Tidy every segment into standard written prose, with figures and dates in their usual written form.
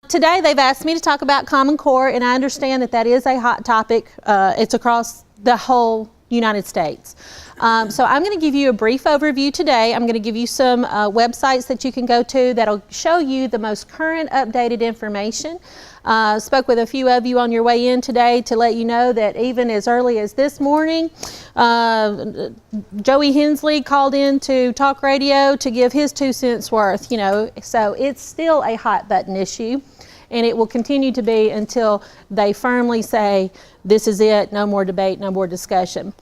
Today they've asked me to talk about Common Core, and I understand that that is a hot topic. It's across the whole United States. So I'm going to give you a brief overview today. I'm going to give you some websites that you can go to that'll show you the most current updated information. Spoke with a few of you on your way in today to let you know that even as early as this morning, Joey Hensley called in to talk radio to give his 2 cents worth, you know, so it's still a hot button issue, and it will continue to be until they firmly say this is it, no more debate, no more discussion.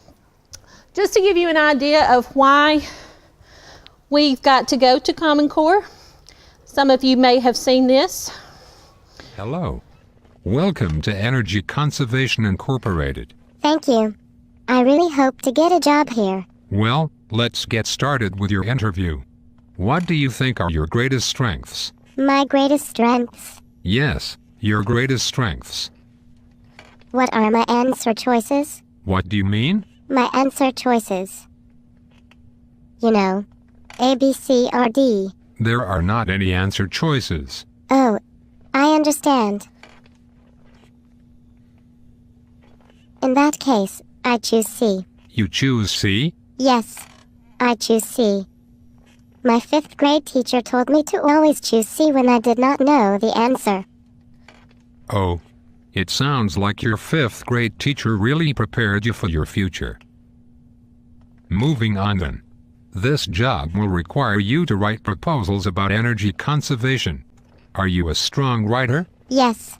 Just to give you an idea of why we've got to go to Common Core, some of you may have seen this. Hello. Welcome to Energy Conservation Incorporated. Thank you. I really hope to get a job here. Well, let's get started with your interview. What do you think are your greatest strengths? My greatest strengths? Yes, your greatest strengths. What are my answer choices? What do you mean? My answer choices. You know, A, B, C, or D. There are not any answer choices. Oh, I understand. In that case, I choose C. You choose C? Yes, I choose C. My 5th grade teacher told me to always choose C when I did not know the answer. Oh, it sounds like your 5th grade teacher really prepared you for your future. Moving on then. This job will require you to write proposals about energy conservation. Are you a strong writer? Yes.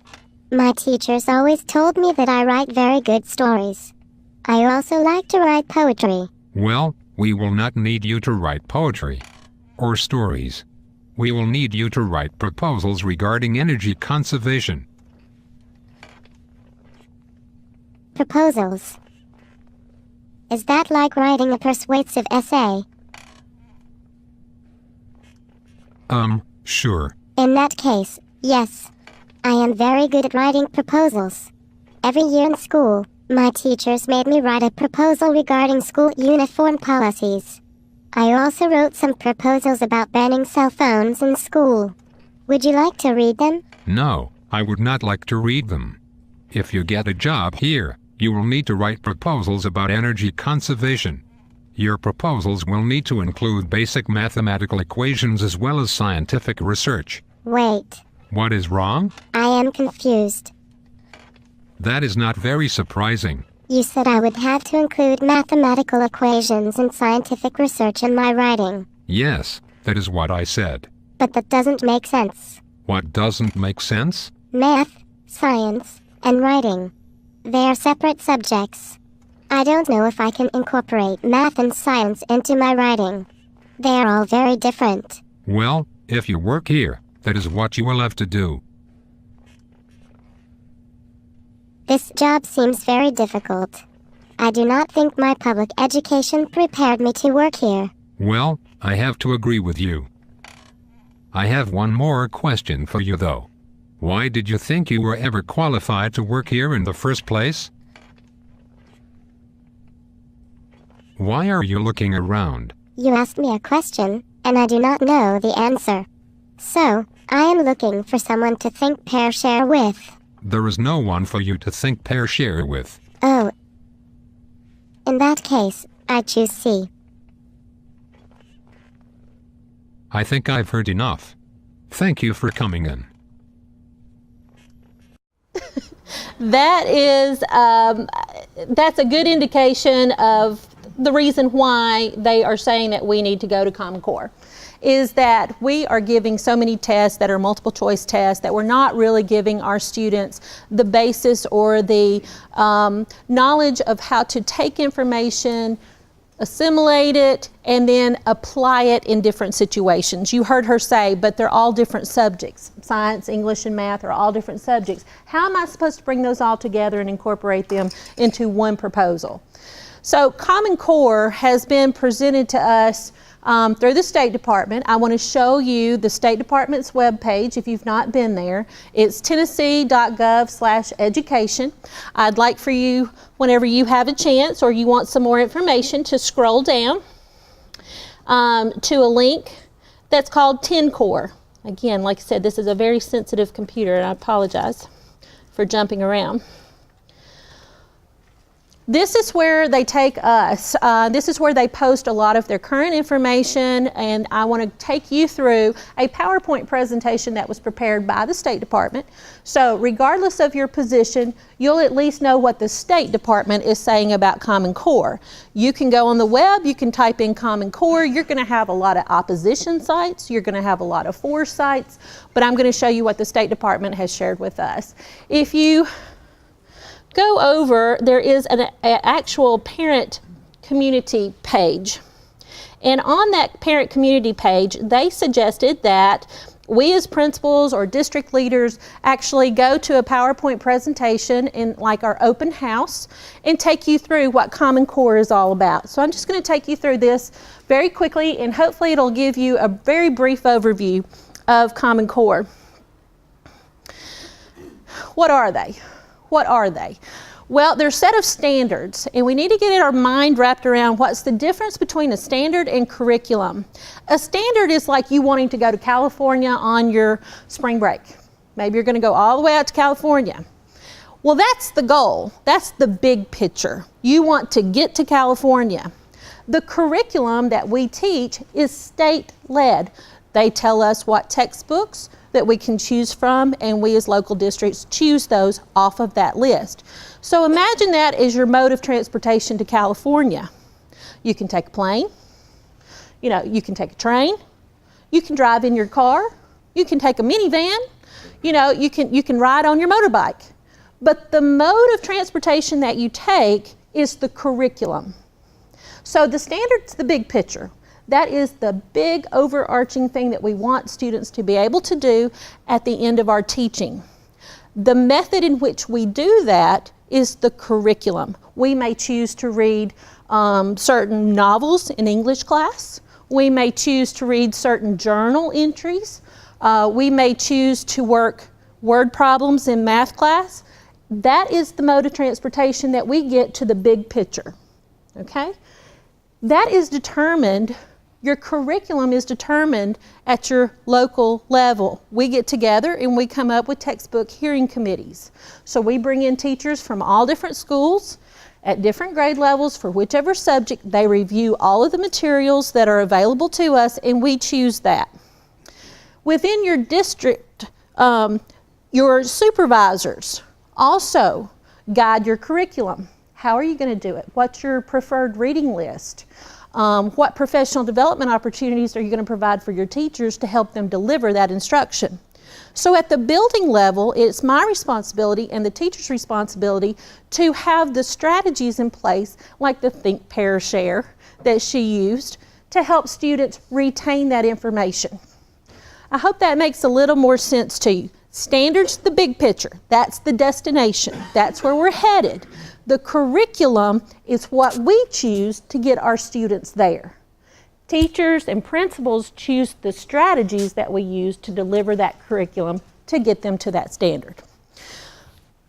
My teachers always told me that I write very good stories. I also like to write poetry. Well, we will not need you to write poetry or stories. We will need you to write proposals regarding energy conservation. Proposals. Is that like writing a persuasive essay? Sure. In that case, yes. I am very good at writing proposals. Every year in school, my teachers made me write a proposal regarding school uniform policies. I also wrote some proposals about banning cell phones in school. Would you like to read them? No, I would not like to read them. If you get a job here, you will need to write proposals about energy conservation. Your proposals will need to include basic mathematical equations as well as scientific research. Wait. What is wrong? I am confused. That is not very surprising. You said I would have to include mathematical equations and scientific research in my writing. Yes, that is what I said. But that doesn't make sense. What doesn't make sense? Math, science, and writing. They are separate subjects. I don't know if I can incorporate math and science into my writing. They are all very different. Well, if you work here, that is what you will have to do. This job seems very difficult. I do not think my public education prepared me to work here. Well, I have to agree with you. I have one more question for you though. Why did you think you were ever qualified to work here in the first place? Why are you looking around? You asked me a question, and I do not know the answer. So, I am looking for someone to think pair share with. There is no one for you to think pair share with. Oh. In that case, I choose C. I think I've heard enough. Thank you for coming in. That is, that's a good indication of the reason why they are saying that we need to go to Common Core, is that we are giving so many tests that are multiple choice tests that we're not really giving our students the basis or the knowledge of how to take information, assimilate it, and then apply it in different situations. You heard her say, but they're all different subjects. Science, English, and math are all different subjects. How am I supposed to bring those all together and incorporate them into one proposal? So Common Core has been presented to us through the State Department. I want to show you the State Department's webpage if you've not been there. It's tennessee.gov/education. I'd like for you, whenever you have a chance or you want some more information, to scroll down to a link that's called 10 Core. Again, like I said, this is a very sensitive computer, and I apologize for jumping around. This is where they take us. This is where they post a lot of their current information, and I want to take you through a PowerPoint presentation that was prepared by the State Department. So regardless of your position, you'll at least know what the State Department is saying about Common Core. You can go on the web, you can type in Common Core. You're going to have a lot of opposition sites, you're going to have a lot of for sites, but I'm going to show you what the State Department has shared with us. If you go over, there is an actual parent community page. And on that parent community page, they suggested that we as principals or district leaders actually go to a PowerPoint presentation in like our open house and take you through what Common Core is all about. So I'm just going to take you through this very quickly, and hopefully it'll give you a very brief overview of Common Core. What are they? What are they? Well, they're a set of standards, and we need to get our mind wrapped around what's the difference between a standard and curriculum. A standard is like you wanting to go to California on your spring break. Maybe you're going to go all the way out to California. Well, that's the goal. That's the big picture. You want to get to California. The curriculum that we teach is state-led. They tell us what textbooks that we can choose from, and we as local districts choose those off of that list. So imagine that as your mode of transportation to California. You can take a plane, you can take a train, you can drive in your car, you can take a minivan, you can ride on your motorbike. But the mode of transportation that you take is the curriculum. So the standard's the big picture. That is the big overarching thing that we want students to be able to do at the end of our teaching. The method in which we do that is the curriculum. We may choose to read certain novels in English class. We may choose to read certain journal entries. We may choose to work word problems in math class. That is the mode of transportation that we get to the big picture, okay? That is determined. Your curriculum is determined at your local level. We get together and we come up with textbook hearing committees. So we bring in teachers from all different schools at different grade levels for whichever subject. They review all of the materials that are available to us, and we choose that. Within your district, your supervisors also guide your curriculum. How are you going to do it? What's your preferred reading list? What professional development opportunities are you going to provide for your teachers to help them deliver that instruction? So at the building level, it's my responsibility and the teacher's responsibility to have the strategies in place, like the Think, Pair, Share that she used, to help students retain that information. I hope that makes a little more sense to you. Standards, the big picture. That's the destination. That's where we're headed. The curriculum is what we choose to get our students there. Teachers and principals choose the strategies that we use to deliver that curriculum to get them to that standard.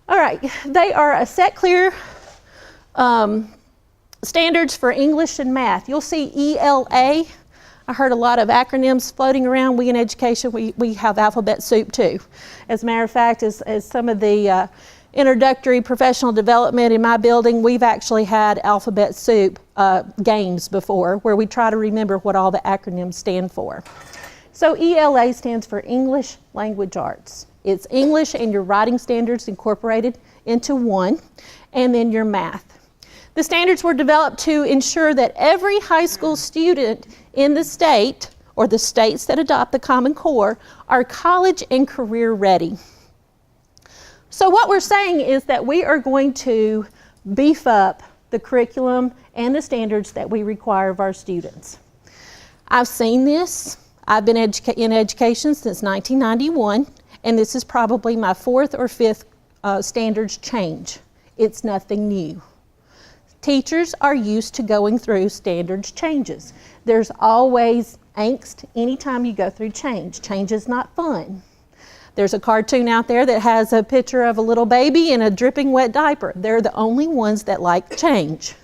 All right, they are a set clear standards for English and math. You'll see ELA. I heard a lot of acronyms floating around. We in education, we have alphabet soup too. As a matter of fact, as some of the introductory professional development in my building, we've actually had alphabet soup games before where we try to remember what all the acronyms stand for. So ELA stands for English Language Arts. It's English and your writing standards incorporated into one, and then your math. The standards were developed to ensure that every high school student in the state, or the states that adopt the Common Core, are college and career ready. So what we're saying is that we are going to beef up the curriculum and the standards that we require of our students. I've seen this. I've been in education since 1991, and this is probably my fourth or fifth standards change. It's nothing new. Teachers are used to going through standards changes. There's always angst anytime you go through change. Change is not fun. There's a cartoon out there that has a picture of a little baby in a dripping wet diaper. They're the only ones that like change.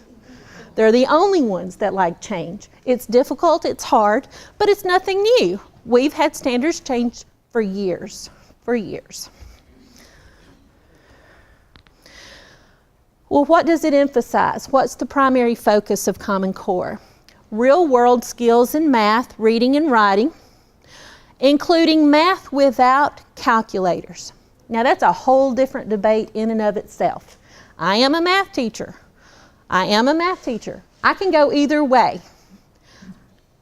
They're the only ones that like change. It's difficult, it's hard, but it's nothing new. We've had standards change for years, Well, what does it emphasize? What's the primary focus of Common Core? Real-world skills in math, reading and writing, including math without calculators. Now that's a whole different debate in and of itself. I am a math teacher. I can go either way.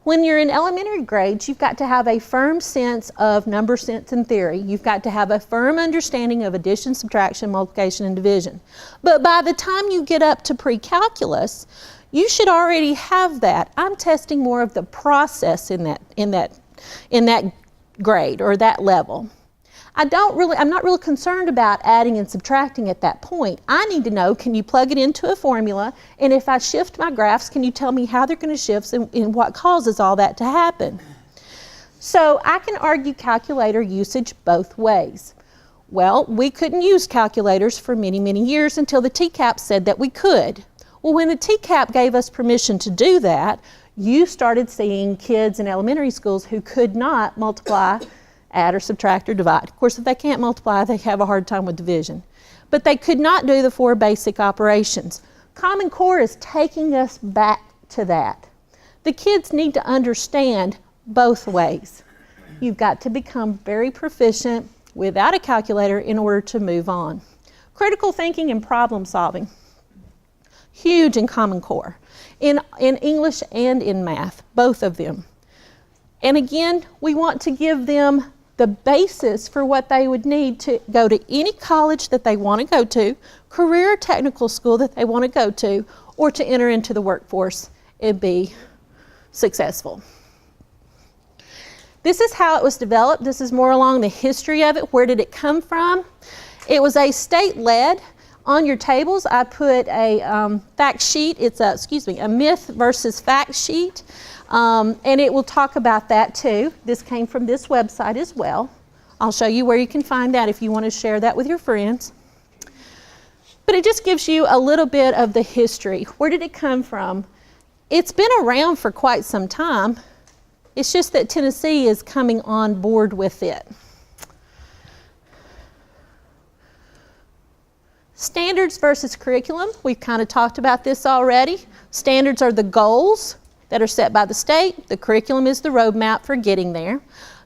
When you're in elementary grades, you've got to have a firm sense of number sense and theory. You've got to have a firm understanding of addition, subtraction, multiplication, and division. But by the time you get up to pre-calculus, you should already have that. I'm testing more of the process in that grade or that level. I'm not really concerned about adding and subtracting at that point. I need to know, can you plug it into a formula? And if I shift my graphs, can you tell me how they're going to shift and what causes all that to happen? So I can argue calculator usage both ways. Well, we couldn't use calculators for many, many years until the TCAP said that we could. Well, when the TCAP gave us permission to do that, you started seeing kids in elementary schools who could not multiply, add or subtract or divide. Of course, if they can't multiply, they have a hard time with division. But they could not do the 4 basic operations. Common Core is taking us back to that. The kids need to understand both ways. You've got to become very proficient without a calculator in order to move on. Critical thinking and problem solving, huge in Common Core, in English and in math, both of them. And again, we want to give them the basis for what they would need to go to any college that they want to go to, career or technical school that they want to go to, or to enter into the workforce and be successful. This is how it was developed. This is more along the history of it. Where did it come from? It was a state-led. On your tables, I put a fact sheet. It's a myth versus fact sheet. And it will talk about that too. This came from this website as well. I'll show you where you can find that if you want to share that with your friends. But it just gives you a little bit of the history. Where did it come from? It's been around for quite some time. It's just that Tennessee is coming on board with it. Standards versus curriculum. We've kind of talked about this already. Standards are the goals that are set by the state. The curriculum is the roadmap for getting there.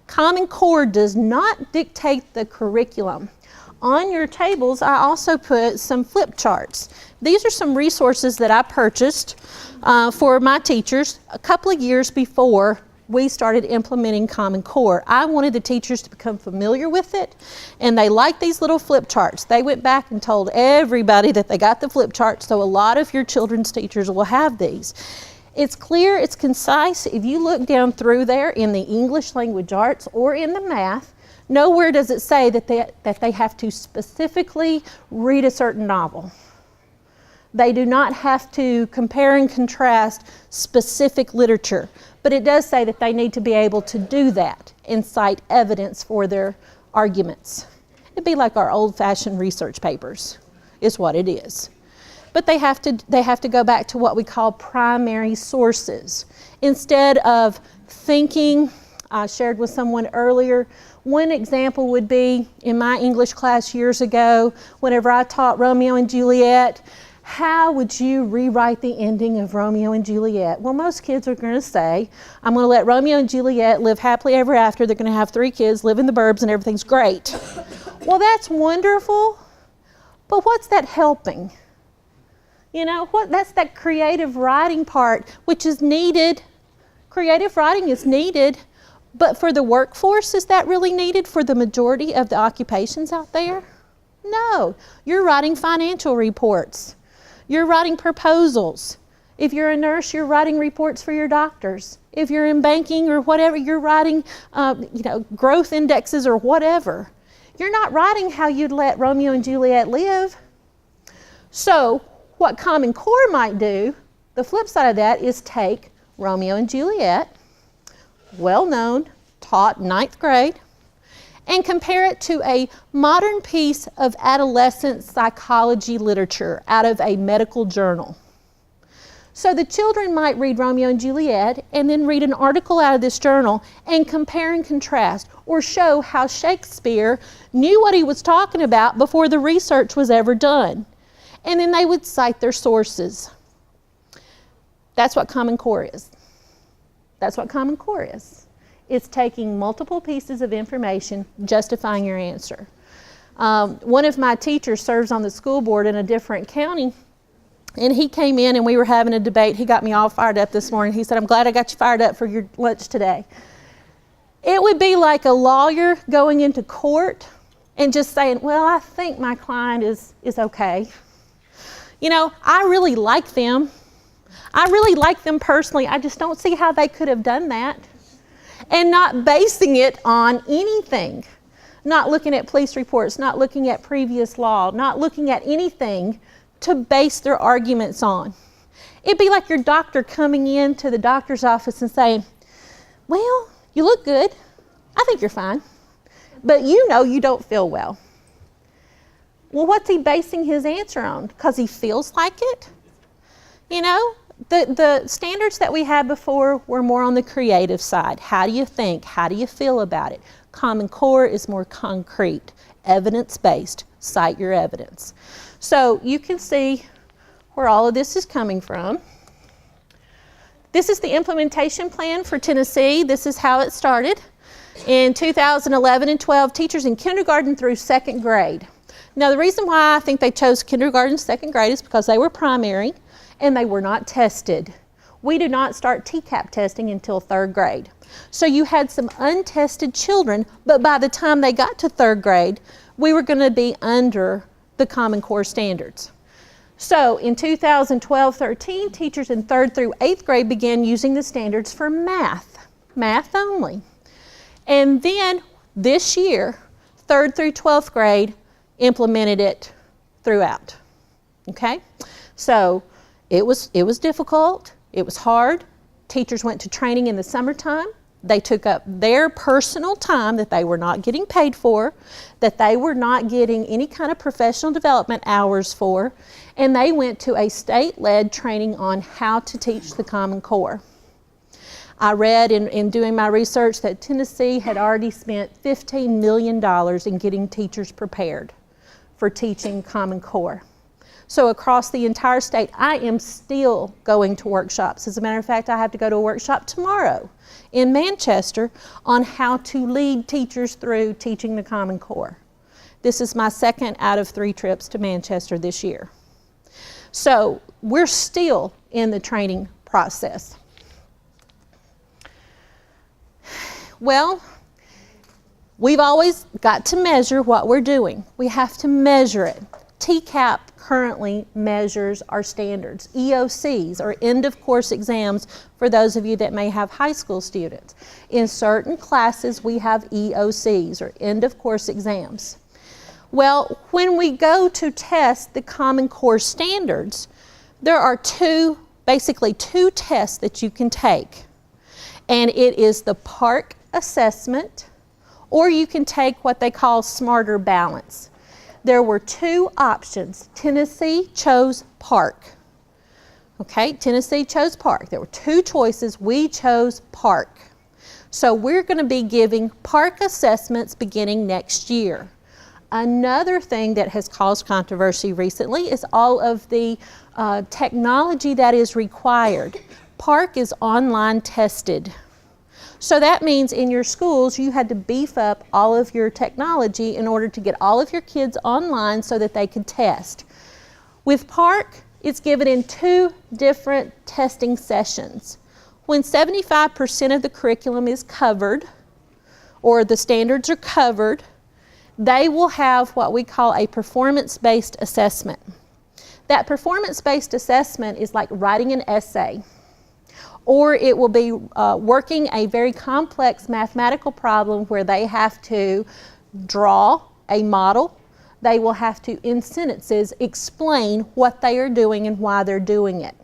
Common Core does not dictate the curriculum. On your tables, I also put some flip charts. These are some resources that I purchased for my teachers a couple of years before we started implementing Common Core. I wanted the teachers to become familiar with it, and they liked these little flip charts. They went back and told everybody that they got the flip charts, so a lot of your children's teachers will have these. It's clear, it's concise. If you look down through there in the English language arts or in the math, nowhere does it say that they have to specifically read a certain novel. They do not have to compare and contrast specific literature, but it does say that they need to be able to do that and cite evidence for their arguments. It'd be like our old-fashioned research papers, is what it is. But they have to go back to what we call primary sources. Instead of thinking, I shared with someone earlier, one example would be in my English class years ago, whenever I taught Romeo and Juliet, how would you rewrite the ending of Romeo and Juliet? Well, most kids are going to say, I'm going to let Romeo and Juliet live happily ever after. They're going to have 3 kids, live in the burbs, and everything's great. Well, that's wonderful, but what's that helping? You know, that's that creative writing part, which is needed. Creative writing is needed, but for the workforce, is that really needed for the majority of the occupations out there? No. You're writing financial reports. You're writing proposals. If you're a nurse, you're writing reports for your doctors. If you're in banking or whatever, you're writing growth indexes or whatever. You're not writing how you'd let Romeo and Juliet live. So what Common Core might do, the flip side of that, is take Romeo and Juliet, well known, taught 9th grade, and compare it to a modern piece of adolescent psychology literature out of a medical journal. So the children might read Romeo and Juliet and then read an article out of this journal and compare and contrast, or show how Shakespeare knew what he was talking about before the research was ever done. And then they would cite their sources. That's what Common Core is. That's what Common Core is. It's taking multiple pieces of information, justifying your answer. One of my teachers serves on the school board in a different county, and he came in and we were having a debate. He got me all fired up this morning. He said, "I'm glad I got you fired up for your lunch today." It would be like a lawyer going into court and just saying, "Well, I think my client is okay. You know, I really like them. I really like them personally. I just don't see how they could have done that." And not basing it on anything. Not looking at police reports, not looking at previous law, not looking at anything to base their arguments on. It'd be like your doctor coming into the doctor's office and saying, "Well, you look good. I think you're fine. But you know you don't feel well." Well, what's he basing his answer on? Because he feels like it? You know, the standards that we had before were more on the creative side. How do you think? How do you feel about it? Common Core is more concrete, evidence-based. Cite your evidence. So you can see where all of this is coming from. This is the implementation plan for Tennessee. This is how it started. In 2011 and 12, teachers in kindergarten through second grade. Now the reason why I think they chose kindergarten, second grade is because they were primary and they were not tested. We do not start TCAP testing until third grade. So you had some untested children, but by the time they got to third grade, we were going to be under the Common Core standards. So in 2012-13, teachers in 3rd through 8th grade began using the standards for math only. And then this year, 3rd through 12th grade implemented it throughout. Okay? So it was difficult, it was hard. Teachers went to training in the summertime. They took up their personal time that they were not getting paid for, that they were not getting any kind of professional development hours for, and they went to a state-led training on how to teach the Common Core. I read in doing my research that Tennessee had already spent $15 million in getting teachers prepared for teaching Common Core. So across the entire state, I am still going to workshops. As a matter of fact, I have to go to a workshop tomorrow in Manchester on how to lead teachers through teaching the Common Core. This is my 2nd out of 3 trips to Manchester this year. So we're still in the training process. Well, we've always got to measure what we're doing. We have to measure it. TCAP currently measures our standards. EOCs, or end of course exams, for those of you that may have high school students. In certain classes we have EOCs, or end of course exams. Well, when we go to test the Common Core standards, there are basically two tests that you can take. And it is the Parcc Assessment, or you can take what they call Smarter Balance. There were 2 options. Tennessee chose Parcc. Okay, Tennessee chose Parcc. There were 2 choices. We chose Parcc. So we're going to be giving Parcc assessments beginning next year. Another thing that has caused controversy recently is all of the technology that is required. Parcc is online tested. So that means in your schools you had to beef up all of your technology in order to get all of your kids online so that they could test. With Parcc, it's given in 2 different testing sessions. When 75% of the curriculum is covered, or the standards are covered, they will have what we call a performance-based assessment. That performance-based assessment is like writing an essay, or it will be working a very complex mathematical problem where they have to draw a model. They will have to, in sentences, explain what they are doing and why they're doing it.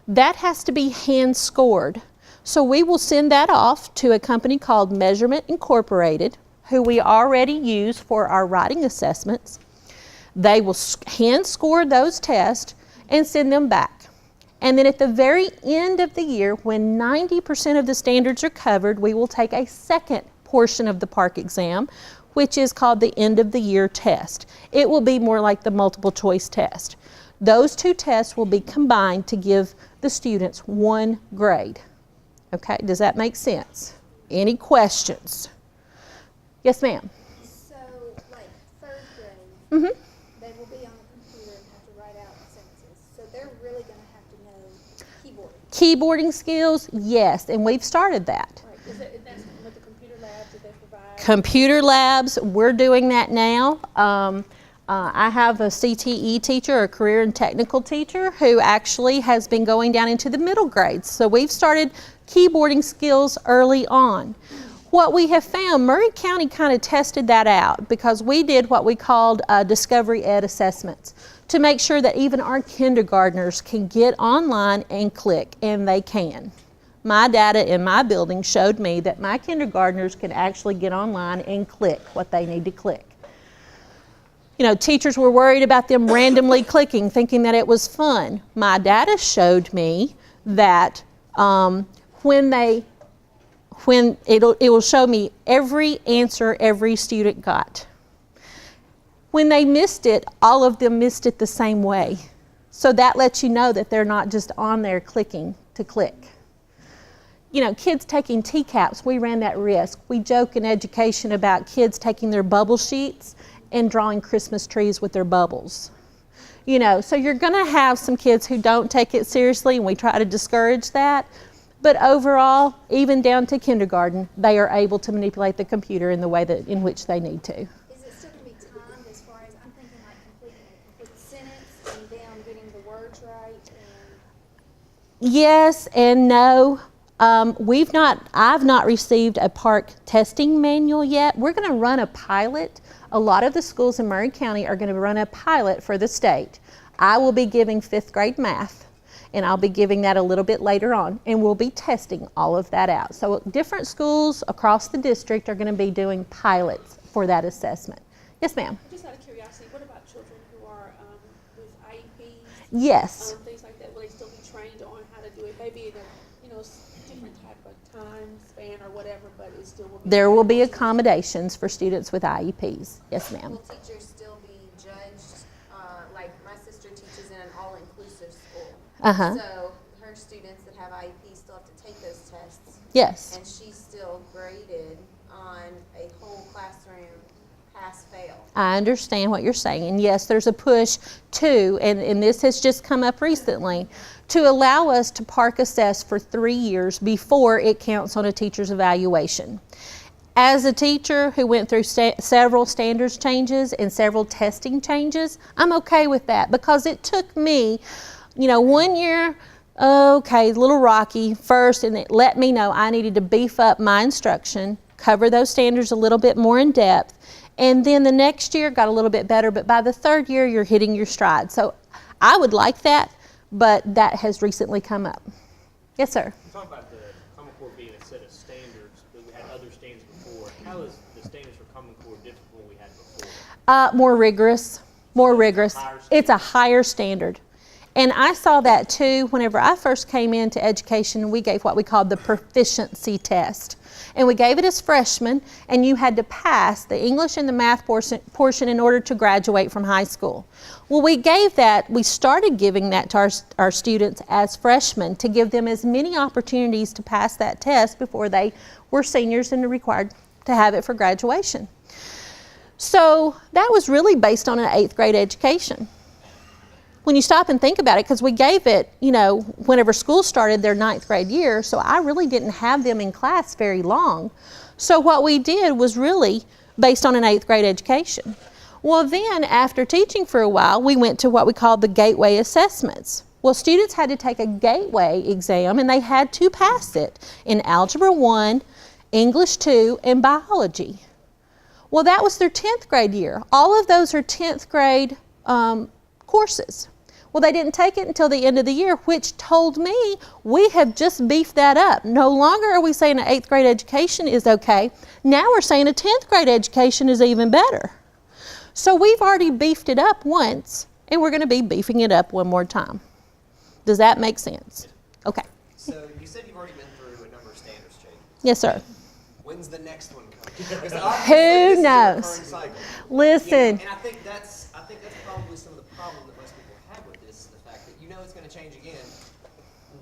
That has to be hand scored. So we will send that off to a company called Measurement Incorporated, who we already use for our writing assessments. They will hand score those tests and send them back. And then at the very end of the year, when 90% of the standards are covered, we will take a second portion of the Parcc exam, which is called the end of the year test. It will be more like the multiple choice test. Those two tests will be combined to give the students one grade. Okay, does that make sense? Any questions? Yes, ma'am. So, like third grade, Mm-hmm. they will be on the computer and have to write out sentences. So they're really going to have to know keyboarding. Keyboarding skills, yes, and we've started that. Right. That's with the computer labs that they provide? Computer labs, we're doing that now. I have a CTE teacher, a career and technical teacher, who actually has been going down into the middle grades. So we've started keyboarding skills early on. What we have found, Maury County kind of tested that out because we did what we called Discovery Ed assessments to make sure that even our kindergartners can get online and click, and they can. My data in my building showed me that my kindergartners can actually get online and click what they need to click. You know, teachers were worried about them randomly clicking, thinking that it was fun. My data showed me that it will show me every answer every student got. When they missed it, all of them missed it the same way. So that lets you know that they're not just on there clicking to click. You know, kids taking TCAPs, we ran that risk. We joke in education about kids taking their bubble sheets and drawing Christmas trees with their bubbles. You know, so you're gonna have some kids who don't take it seriously, and we try to discourage that. But overall, even down to kindergarten, they are able to manipulate the computer in the way in which they need to. Is it still going to be timed as far as, I'm thinking like completing a complete sentence and them getting the words right? Yes and no. I've not received a Parcc testing manual yet. We're going to run a pilot. A lot of the schools in Maury County are going to run a pilot for the state. I will be giving 5th grade math, and I'll be giving that a little bit later on, and we'll be testing all of that out. So different schools across the district are going to be doing pilots for that assessment. Yes, ma'am. Just out of curiosity, what about children who are with IEPs? Yes. Things like that, will they still be trained on how to do it? Maybe in a different type of time span or whatever, but it still will be. There will be accommodations for students with IEPs. Yes, ma'am. Will teachers still be judged? Like my sister teaches in an all-inclusive school. Uh-huh. So her students that have IEPs still have to take those tests. Yes. And she's still graded on a whole classroom pass-fail. I understand what you're saying, and yes, there's a push to, and this has just come up recently, to allow us to Parcc assess for 3 years before it counts on a teacher's evaluation. As a teacher who went through several standards changes and several testing changes, I'm okay with that because it took me, 1 year, okay, a little rocky first, and it let me know I needed to beef up my instruction, cover those standards a little bit more in depth, and then the next year got a little bit better, but by the 3rd year, you're hitting your stride. So I would like that, but that has recently come up. Yes, sir? You talk about the Common Core being a set of standards, but we had other standards before. How is the standards for Common Core different from what we had before? More rigorous, more rigorous. Higher It's a higher standard. And I saw that too whenever I first came into education. We gave what we called the Proficiency Test. And we gave it as freshmen, and you had to pass the English and the math portion in order to graduate from high school. Well, we started giving that to our students as freshmen to give them as many opportunities to pass that test before they were seniors and required to have it for graduation. So that was really based on an 8th grade education. When you stop and think about it, because we gave it, whenever school started their 9th grade year, so I really didn't have them in class very long. So what we did was really based on an 8th grade education. Well, then after teaching for a while, we went to what we called the gateway assessments. Well, students had to take a gateway exam, and they had to pass it in Algebra 1, English 2, and Biology. Well, that was their 10th grade year. All of those are 10th grade courses. Well, they didn't take it until the end of the year, which told me we have just beefed that up. No longer are we saying an 8th grade education is okay. Now we're saying a 10th grade education is even better. So we've already beefed it up once, and we're going to be beefing it up one more time. Does that make sense? Okay. So you said you've already been through a number of standards changes. Yes, sir. When's the next one coming? Because Who obviously this is a knows? recurring cycle. Listen. And I think that's probably some of the problem that most people have with this, the fact that you know it's going to change again.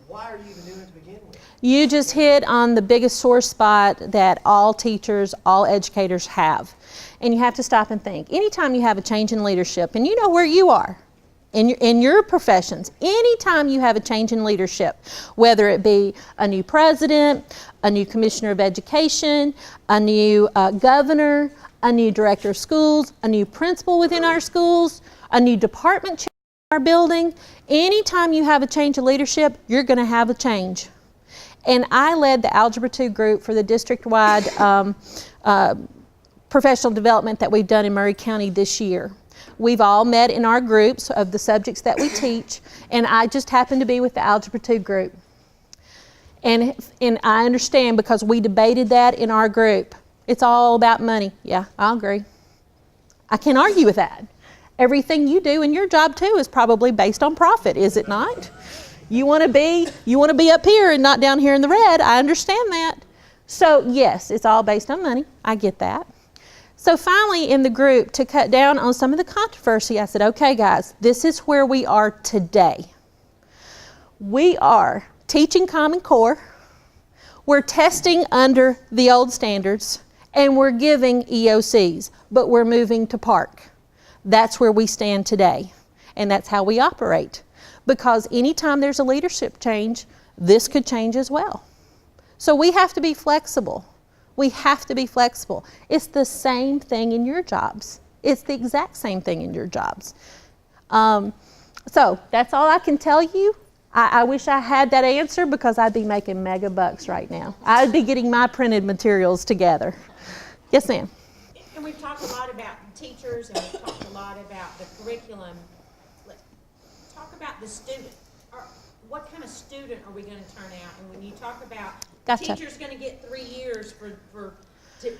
Why are you even doing it to begin with? You just hit on the biggest sore spot that all teachers, all educators have. And you have to stop and think. Anytime you have a change in leadership, and you know where you are in your professions, anytime you have a change in leadership, whether it be a new president, a new commissioner of education, a new governor, a new director of schools, a new principal within our schools, a new department chair in our building, anytime you have a change of leadership, you're going to have a change. And I led the Algebra 2 group for the district-wide professional development that we've done in Maury County this year. We've all met in our groups of the subjects that we teach, and I just happened to be with the Algebra 2 group. And I understand because we debated that in our group. It's all about money. Yeah, I agree. I can't argue with that. Everything you do in your job too is probably based on profit, is it not? You want to be up here and not down here in the red. I understand that. So yes, it's all based on money. I get that. So finally in the group, to cut down on some of the controversy, I said, okay guys, this is where we are today. We are teaching Common Core, we're testing under the old standards, and we're giving EOCs, but we're moving to Parcc. That's where we stand today, and that's how we operate. Because anytime there's a leadership change, this could change as well. So we have to be flexible. We have to be flexible. It's the same thing in your jobs. It's the exact same thing in your jobs. So that's all I can tell you. I wish I had that answer because I'd be making mega bucks right now. I'd be getting my printed materials together. Yes, ma'am. And we've talked a lot about teachers and we've talked a lot about the curriculum. Let's talk about the student. What kind of student are we going to turn out? And when you talk about the teacher's going to get 3 years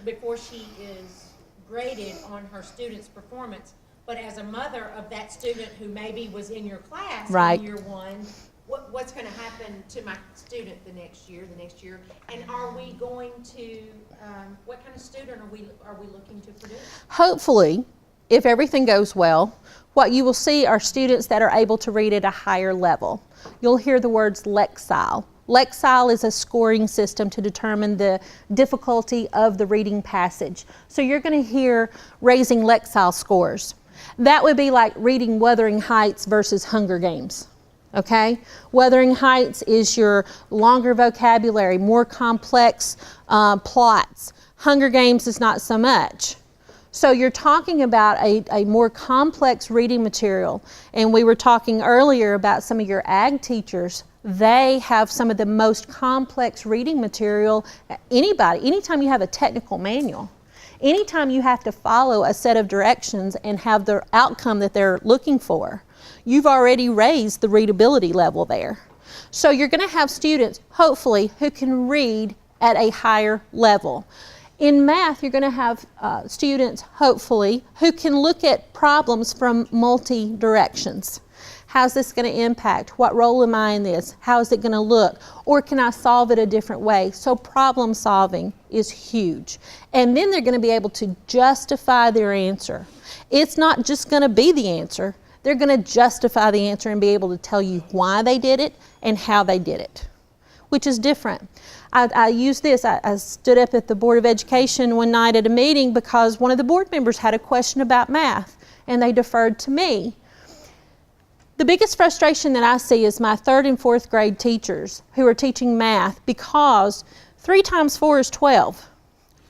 before she is graded on her student's performance, but as a mother of that student who maybe was in your class in year one, what's going to happen to my student the next year? And are we going to, what kind of student are we looking to produce? Hopefully, if everything goes well, what you will see are students that are able to read at a higher level. You'll hear the words Lexile. Lexile is a scoring system to determine the difficulty of the reading passage. So you're going to hear raising Lexile scores. That would be like reading Wuthering Heights versus Hunger Games. Okay? Wuthering Heights is your longer vocabulary, more complex plots. Hunger Games is not so much. So you're talking about a more complex reading material. And we were talking earlier about some of your ag teachers. They have some of the most complex reading material. Anytime you have a technical manual, anytime you have to follow a set of directions and have the outcome that they're looking for, you've already raised the readability level there. So you're going to have students, hopefully, who can read at a higher level. In math, you're going to have students, hopefully, who can look at problems from multi-directions. How's this going to impact? What role am I in this? How is it going to look? Or can I solve it a different way? So problem solving is huge. And then they're going to be able to justify their answer. It's not just going to be the answer. They're going to justify the answer and be able to tell you why they did it and how they did it, which is different. I use this. I stood up at the Board of Education one night at a meeting because one of the board members had a question about math and they deferred to me. The biggest frustration that I see is my 3rd and 4th grade teachers who are teaching math because 3 times 4 is 12.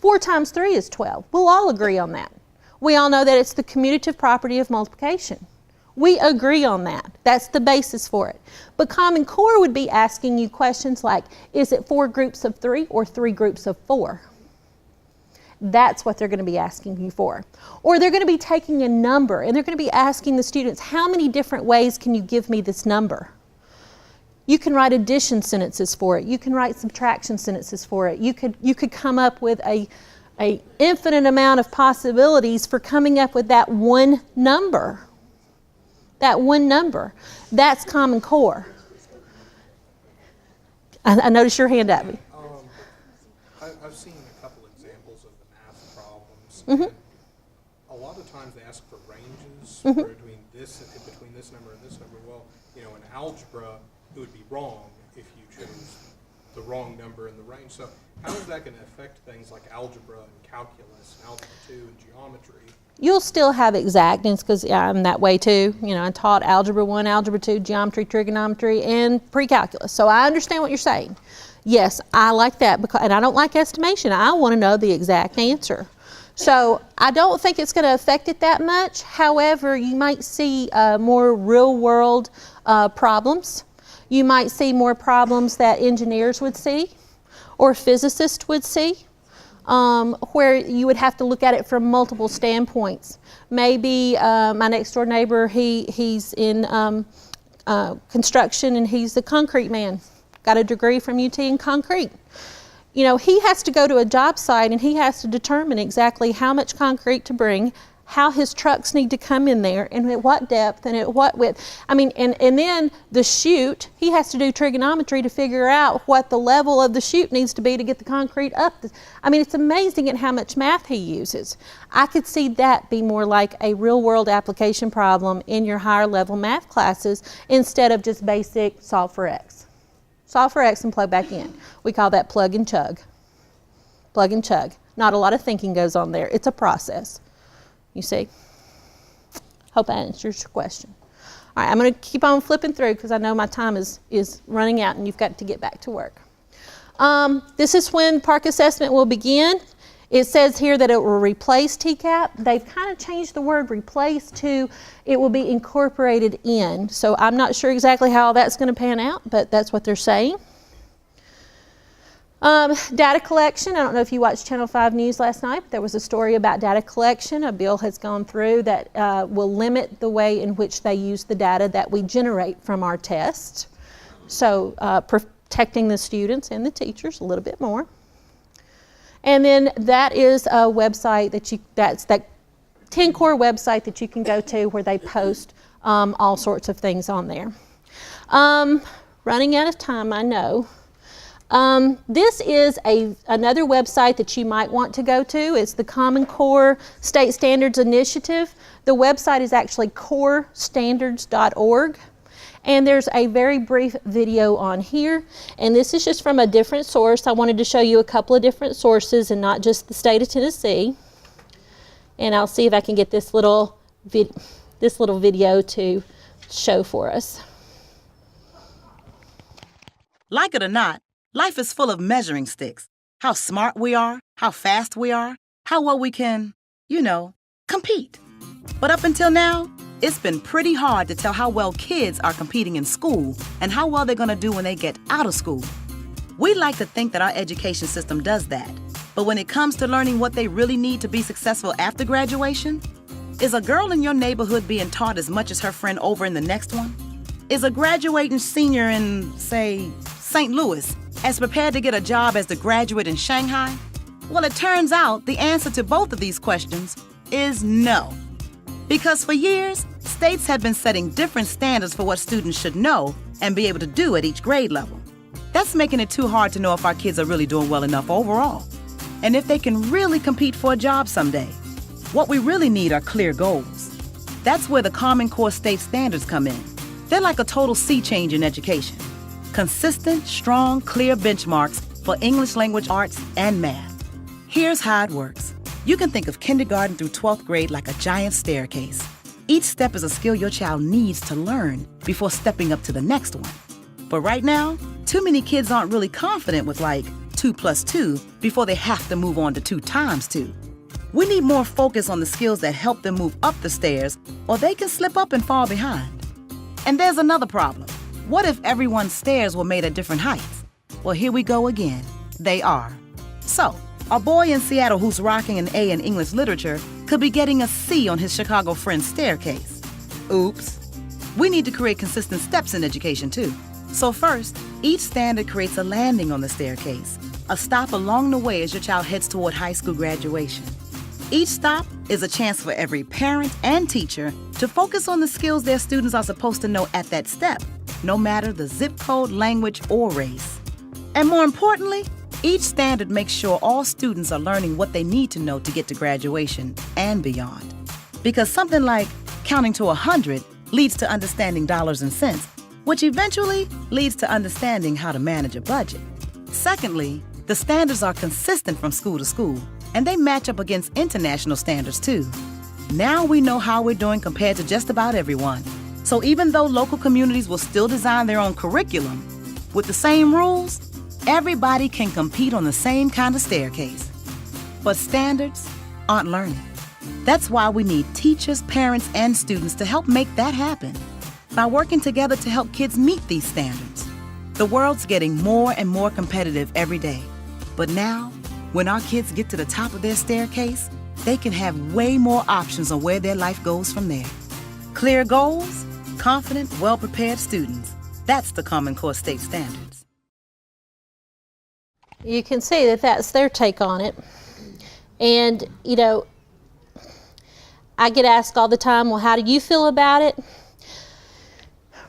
4 times 3 is 12. We'll all agree on that. We all know that it's the commutative property of multiplication. We agree on that. That's the basis for it. But Common Core would be asking you questions like, is it 4 groups of 3 or 3 groups of 4? That's what they're going to be asking you for. Or they're going to be taking a number and they're going to be asking the students, how many different ways can you give me this number? You can write addition sentences for it. You can write subtraction sentences for it. You could come up with a infinite amount of possibilities for coming up with that one number. That one number. That's Common Core. I noticed your hand up. I've seen a couple examples of the math problems. Mm-hmm. And a lot of times they ask for ranges Mm-hmm. between this number and this number. Well, in algebra, it would be wrong if you chose the wrong number in the range. So how is that going to affect things like algebra and calculus and algebra 2 and geometry? You'll still have exactness because I'm that way too. I taught Algebra 1, Algebra 2, Geometry, Trigonometry, and Pre-Calculus. So I understand what you're saying. Yes, I like that, and I don't like estimation. I want to know the exact answer. So I don't think it's going to affect it that much. However, you might see more real-world problems. You might see more problems that engineers would see or physicists would see. Where you would have to look at it from multiple standpoints. Maybe my next door neighbor, he's in construction and he's a concrete man, got a degree from UT in concrete. He has to go to a job site and he has to determine exactly how much concrete to bring, how his trucks need to come in there, and at what depth and at what width. And then the chute, he has to do trigonometry to figure out what the level of the chute needs to be to get the concrete up. It's amazing at how much math he uses. I could see that be more like a real world application problem in your higher level math classes instead of just basic solve for X. Solve for X and plug back in. We call that plug and chug. Plug and chug. Not a lot of thinking goes on there. It's a process. You see? Hope that answers your question. All right, I'm going to keep on flipping through because I know my time is running out and you've got to get back to work. This is when Parcc Assessment will begin. It says here that it will replace TCAP. They've kind of changed the word replace to it will be incorporated in. So I'm not sure exactly how that's going to pan out, but that's what they're saying. Data collection. I don't know if you watched Channel 5 News last night, but there was a story about data collection. A bill has gone through that will limit the way in which they use the data that we generate from our tests. So protecting the students and the teachers a little bit more. And then that is a website that's that 10 core website that you can go to where they post all sorts of things on there. Running out of time, I know. This is another website that you might want to go to. It's the Common Core State Standards Initiative. The website is actually corestandards.org. And there's a very brief video on here. And this is just from a different source. I wanted to show you a couple of different sources and not just the state of Tennessee. And I'll see if I can get this little video to show for us. Like it or not, life is full of measuring sticks. How smart we are, how fast we are, how well we can, compete. But up until now, it's been pretty hard to tell how well kids are competing in school and how well they're going to do when they get out of school. We like to think that our education system does that. But when it comes to learning what they really need to be successful after graduation, is a girl in your neighborhood being taught as much as her friend over in the next one? Is a graduating senior in, say, St. Louis as prepared to get a job as the graduate in Shanghai? Well, it turns out the answer to both of these questions is no. Because for years, states have been setting different standards for what students should know and be able to do at each grade level. That's making it too hard to know if our kids are really doing well enough overall, and if they can really compete for a job someday. What we really need are clear goals. That's where the Common Core state standards come in. They're like a total sea change in education. Consistent, strong, clear benchmarks for English language arts and math. Here's how it works. You can think of kindergarten through 12th grade like a giant staircase. Each step is a skill your child needs to learn before stepping up to the next one. But right now, too many kids aren't really confident with 2 + 2 before they have to move on to 2 × 2. We need more focus on the skills that help them move up the stairs, or they can slip up and fall behind. And there's another problem. What if everyone's stairs were made at different heights? Well, here we go again. They are. So, a boy in Seattle who's rocking an A in English literature could be getting a C on his Chicago friend's staircase. Oops. We need to create consistent steps in education, too. So first, each standard creates a landing on the staircase, a stop along the way as your child heads toward high school graduation. Each stop is a chance for every parent and teacher to focus on the skills their students are supposed to know at that step, no matter the zip code, language, or race. And more importantly, each standard makes sure all students are learning what they need to know to get to graduation and beyond. Because something like counting to 100 leads to understanding dollars and cents, which eventually leads to understanding how to manage a budget. Secondly, the standards are consistent from school to school, and they match up against international standards too. Now we know how we're doing compared to just about everyone. So even though local communities will still design their own curriculum, with the same rules, everybody can compete on the same kind of staircase. But standards aren't learning. That's why we need teachers, parents, and students to help make that happen. By working together to help kids meet these standards. The world's getting more and more competitive every day. But now, when our kids get to the top of their staircase, they can have way more options on where their life goes from there. Clear goals, confident, well-prepared students. That's the Common Core State Standards. You can see that that's their take on it. And, you know, I get asked all the time, well, how do you feel about it?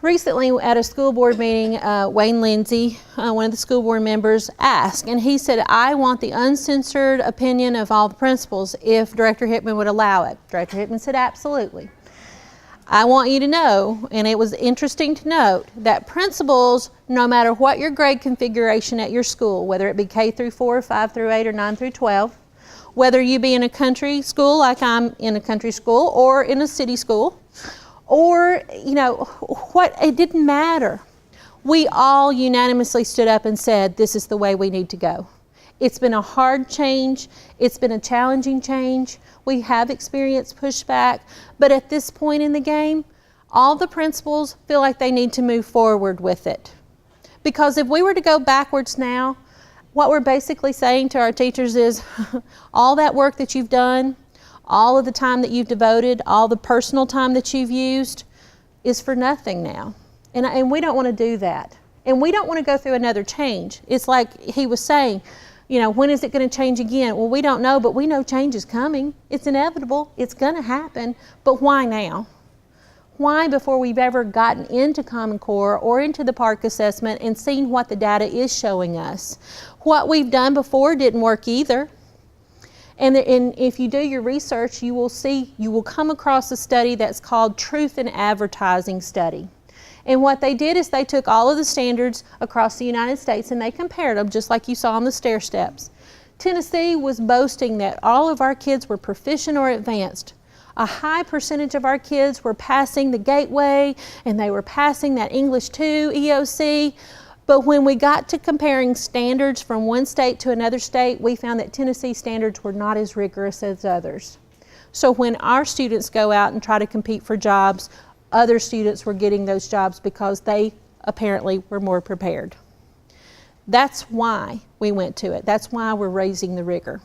Recently at a school board meeting, Wayne Lindsay, one of the school board members, asked, and he said, I want the uncensored opinion of all the principals if Director Hickman would allow it. Director Hickman said, absolutely. I want you to know, and it was interesting to note, that principals, no matter what your grade configuration at your school, whether it be K through 4, 5 through 8, or 9 through 12, whether you be in a country school like I'm in a country school or in a city school, or, you know, what, it didn't matter. We all unanimously stood up and said, this is the way we need to go. It's been a hard change. It's been a challenging change. We have experienced pushback, but at this point in the game, all the principals feel like they need to move forward with it. Because if we were to go backwards now, what we're basically saying to our teachers is, all that work that you've done, all of the time that you've devoted, all the personal time that you've used is for nothing now. And we don't want to do that. And we don't want to go through another change. It's like he was saying, you know, when is it going to change again? Well, we don't know, but we know change is coming. It's inevitable. It's going to happen. But why now? Why before we've ever gotten into Common Core or into the Parcc Assessment and seen what the data is showing us? What we've done before didn't work either. And if you do your research, you will come across a study that's called Truth in Advertising Study. And what they did is they took all of the standards across the United States and they compared them, just like you saw on the stair steps. Tennessee was boasting that all of our kids were proficient or advanced. A high percentage of our kids were passing the gateway and they were passing that English 2 EOC. But when we got to comparing standards from one state to another state, we found that Tennessee standards were not as rigorous as others. So when our students go out and try to compete for jobs, other students were getting those jobs because they apparently were more prepared. That's why we went to it. That's why we're raising the rigor.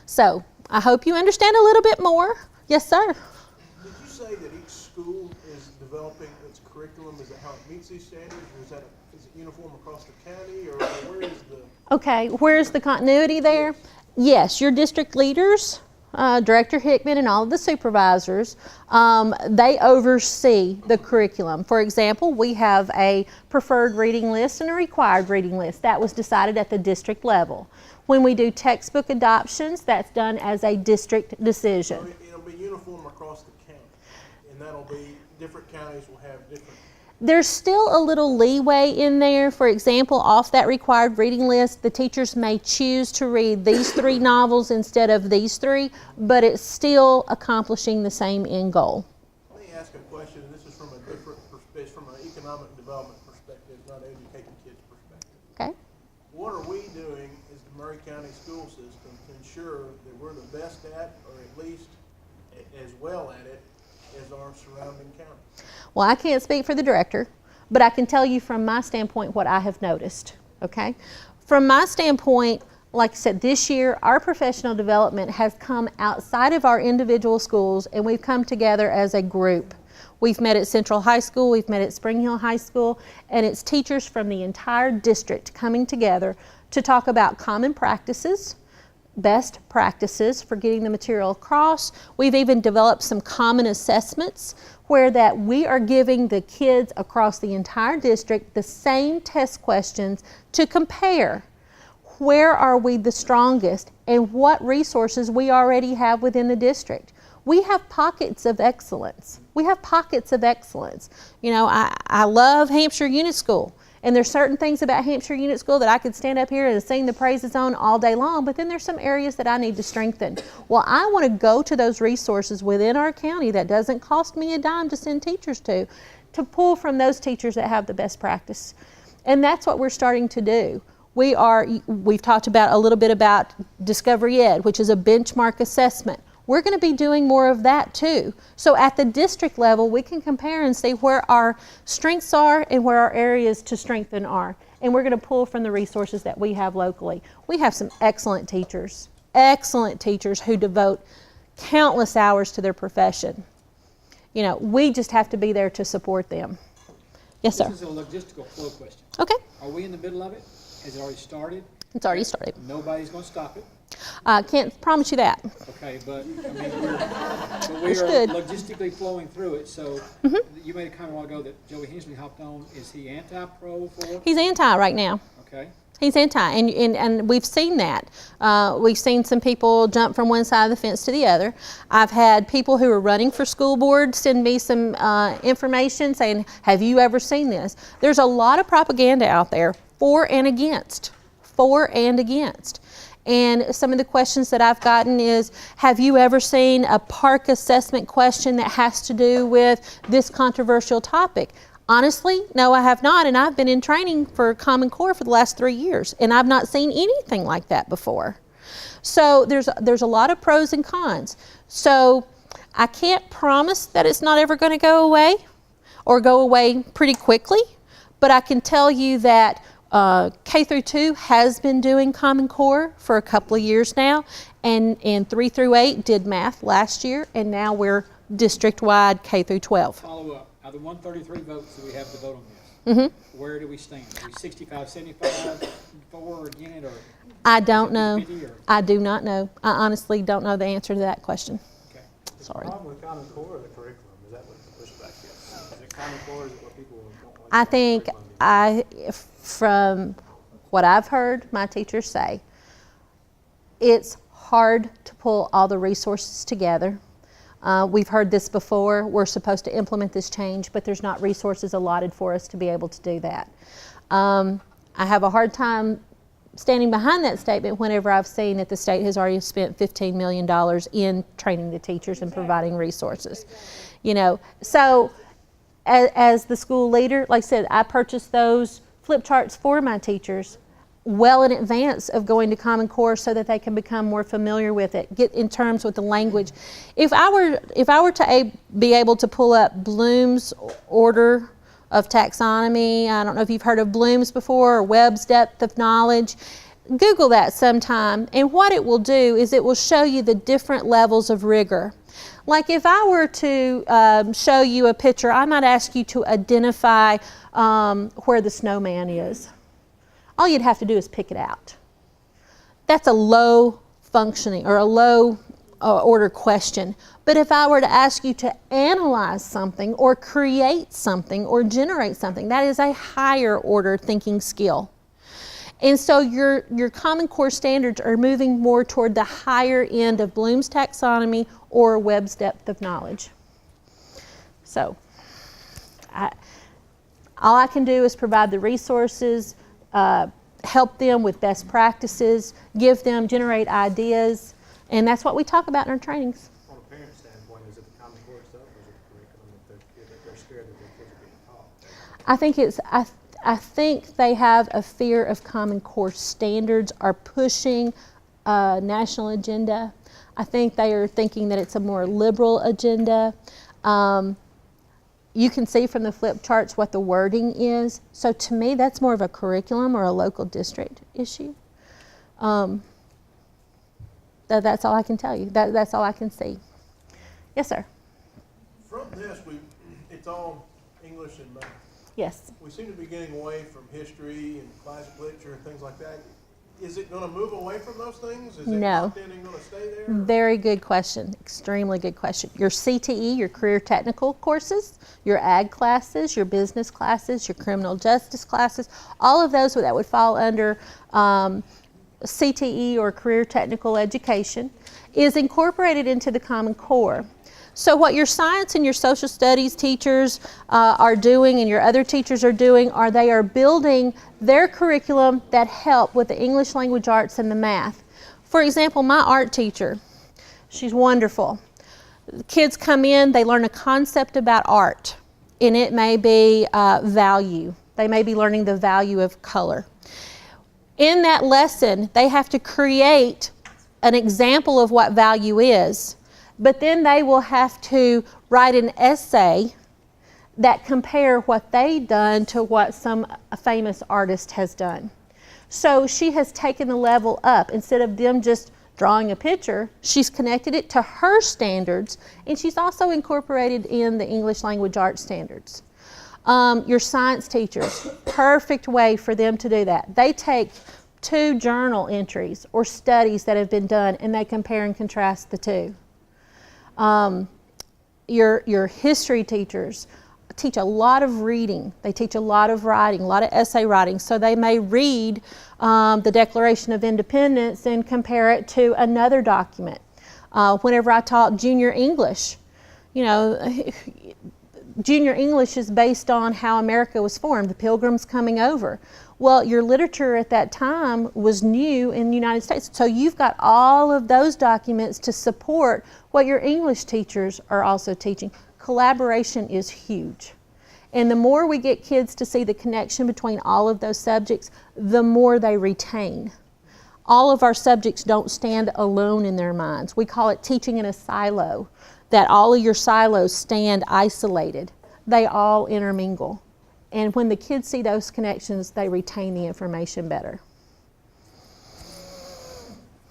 So I hope you understand a little bit more. Yes, sir. Did you say that each school is developing its curriculum? Is that how it meets these standards, or is it uniform across the county, or where is the... Okay, where's the continuity there? Yes, your district leaders, Director Hickman and all of the supervisors, they oversee the curriculum. For example, we have a preferred reading list and a required reading list. That was decided at the district level. When we do textbook adoptions, that's done as a district decision. So it'll be uniform across the county, and that'll be, different counties will have different... There's still a little leeway in there. For example, off that required reading list, the teachers may choose to read these 3 novels instead of these 3, but it's still accomplishing the same end goal. Let me ask a question, and this is from a different perspective, from an economic development perspective, not educating kids perspective. Okay. What are we doing as the Maury County school system to ensure that we're the best at, or at least as well at it, as our surrounding counties? Well, I can't speak for the director, but I can tell you from my standpoint what I have noticed, okay? From my standpoint, like I said, this year our professional development has come outside of our individual schools and we've come together as a group. We've met at Central High School, we've met at Spring Hill High School, and it's teachers from the entire district coming together to talk about common practices, best practices for getting the material across. We've even developed some common assessments where that we are giving the kids across the entire district the same test questions to compare where are we the strongest and what resources we already have within the district. We have pockets of excellence. We have pockets of excellence. You know, I love Hampshire Unit School, and there's certain things about Hampshire Unit School that I could stand up here and sing the praises on all day long, but then there's some areas that I need to strengthen. Well, I want to go to those resources within our county that doesn't cost me a dime to send teachers to pull from those teachers that have the best practice. And that's what we're starting to do. We've talked about a little bit about Discovery Ed, which is a benchmark assessment. We're going to be doing more of that too. So at the district level, we can compare and see where our strengths are and where our areas to strengthen are. And we're going to pull from the resources that we have locally. We have some excellent teachers who devote countless hours to their profession. You know, we just have to be there to support them. Yes, sir. This is a logistical flow question. Okay. Are we in the middle of it? Has it already started? It's already started. Nobody's going to stop it. I can't promise you that. Okay, but I mean, we are Understood. logistically flowing through it. So you made a comment a while ago that Joey Hensley hopped on. Is he anti-pro for? He's anti right now. Okay. He's anti, and we've seen that. We've seen some people jump from one side of the fence to the other. I've had people who are running for school board send me some information saying, have you ever seen this? There's a lot of propaganda out there for and against. And some of the questions that I've gotten is, have you ever seen a Parcc Assessment question that has to do with this controversial topic? Honestly, no, I have not, and I've been in training for Common Core for the last 3 years, and I've not seen anything like that before. So there's a lot of pros and cons. So I can't promise that it's not ever going to go away or go away pretty quickly, but I can tell you that K through 2 has been doing Common Core for a couple of years now, and 3 through 8 did math last year, and now we're district-wide K through 12. Follow up. Out of the 133 votes that we have to vote on this, where do we stand? Are we 65, 75 for again it, or? I don't know. 50, or? I do not know. I honestly don't know the answer to that question. Okay. Sorry. The problem with Common Core or the curriculum? Is that what the pushback is? Is it Common Core or is it what people don't like? I think from what I've heard my teachers say, it's hard to pull all the resources together. We've heard this before. We're supposed to implement this change, but there's not resources allotted for us to be able to do that. I have a hard time standing behind that statement whenever I've seen that the state has already spent $15 million in training the teachers and providing resources. You know, so as the school leader, like I said, I purchased those flip charts for my teachers well in advance of going to Common Core so that they can become more familiar with it, get in terms with the language. If I were to be able to pull up Bloom's order of taxonomy, I don't know if you've heard of Bloom's before, or Webb's depth of knowledge, Google that sometime, and what it will do is it will show you the different levels of rigor. Like if I were to show you a picture, I might ask you to identify where the snowman is. All you'd have to do is pick it out. That's a low functioning or a low order question. But if I were to ask you to analyze something or create something or generate something, that is a higher order thinking skill. And so your Common Core standards are moving more toward the higher end of Bloom's taxonomy or Webb's depth of knowledge. So all I can do is provide the resources, help them with best practices, generate ideas, and that's what we talk about in our trainings. On a parent standpoint, is it the Common Core itself, or is it the curriculum that they're scared that their kids are being taught? I think they have a fear of Common Core standards are pushing a national agenda. I think they are thinking that it's a more liberal agenda. You can see from the flip charts what the wording is. So to me, that's more of a curriculum or a local district issue. That's all I can tell you. That's all I can see. Yes, sir. From this, it's all English and math. Yes. We seem to be getting away from history and classic literature and things like that. is it gonna move away from those things? Is it No. locked in and gonna stay there? Very good question. Extremely good question. Your CTE, your career technical courses, your ag classes, your business classes, your criminal justice classes, all of those that would fall under CTE or career technical education is incorporated into the Common Core. So what your science and your social studies teachers are doing and your other teachers are doing are they are building their curriculum that help with the English language arts and the math. For example, my art teacher, she's wonderful. The kids come in, they learn a concept about art, and it may be value. They may be learning the value of color. In that lesson, they have to create an example of what value is, but then they will have to write an essay that compare what they've done to what some famous artist has done. So she has taken the level up. Instead of them just drawing a picture, she's connected it to her standards, and she's also incorporated in the English language arts standards. Your science teachers, perfect way for them to do that. They take 2 journal entries or studies that have been done and they compare and contrast the 2. Your history teachers teach a lot of reading. They teach a lot of writing, a lot of essay writing. So they may read the Declaration of Independence and compare it to another document. Whenever I taught junior English, you know, junior English is based on how America was formed, the Pilgrims coming over. Well, your literature at that time was new in the United States, so you've got all of those documents to support what your English teachers are also teaching. Collaboration is huge. And the more we get kids to see the connection between all of those subjects, the more they retain. All of our subjects don't stand alone in their minds. We call it teaching in a silo, that all of your silos stand isolated. They all intermingle. And when the kids see those connections, they retain the information better.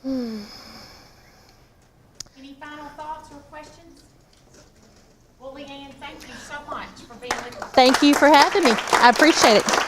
Any final thoughts or questions? Well, Leanne, thank you so much for being with us. Thank you for having me. I appreciate it.